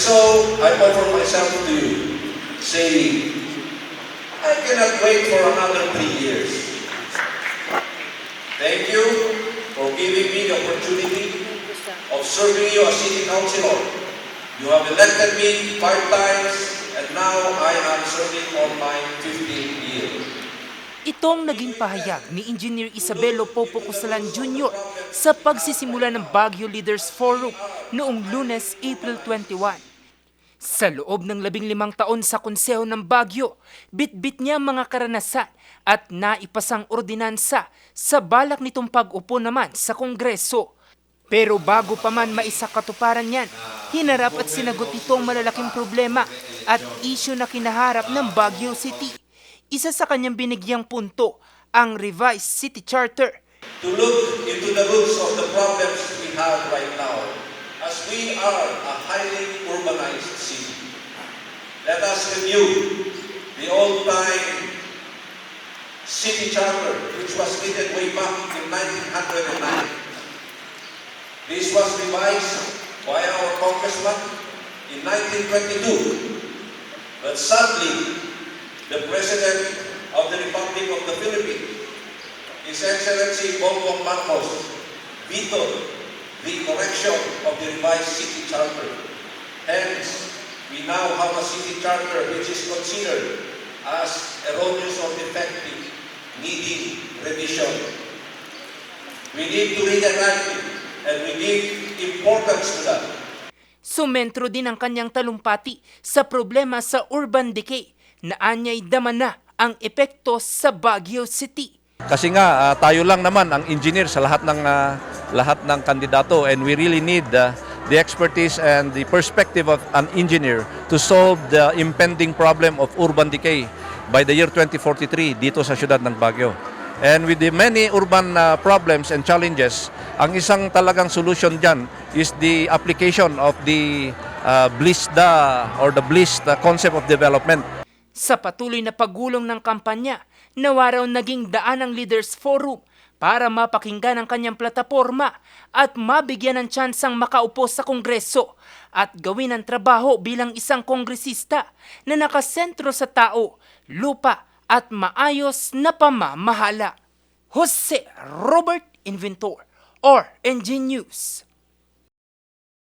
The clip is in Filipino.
so I offer myself to you, saying, I cannot wait for another 3 years. Thank you for giving me the opportunity of serving you as city councilor. You have elected me 5 times, and now I am serving on my 15th year. Itong naging pahayag ni Engineer Isabelo Popo Cusalan Jr. sa pagsisimula ng Baguio Leaders Forum noong Lunes, April 21. Sa loob ng 15 taon sa Konseho ng Baguio, bitbit niya mga karanasan at naipasang ordinansa sa balak nitong pag-upo naman sa Kongreso. Pero bago pa man maisakatuparan yan, hinarap at sinagot itong malalaking problema at isyu na kinaharap ng Baguio City. Isa sa kanyang binigyang punto, ang revised city charter. To look into the roots of the problems we have right now, as we are a highly urbanized city. Let us review the old-time city charter, which was written way back in 1909. This was revised by our congressman in 1922. But sadly, the President of the Republic of the Philippines, His Excellency Bongbong Marcos, vetoed the correction of the revised city charter. Hence, we now have a city charter which is considered as erroneous or defective, needing revision. We need to rewrite it, and we give importance to that. Sumentro din ang kanyang talumpati sa problema sa urban decay na anyay dama na ang epekto sa Baguio City. Kasi nga tayo lang naman ang engineer sa lahat ng kandidato, and we really need the expertise and the perspective of an engineer to solve the impending problem of urban decay by the year 2043 dito sa siyudad ng Baguio. And with the many urban problems and challenges, ang isang talagang solution dyan is the application of the BLISDA or the BLIST concept of development. Sa patuloy na pagulong ng kampanya, nawa raw naging daan ang Leaders Forum para mapakinggan ang kanyang plataporma at mabigyan ng tsansang makaupo sa Kongreso at gawin ang trabaho bilang isang kongresista na nakasentro sa tao, lupa at maayos na pamamahala. Jose Robert Inventor, RNG News.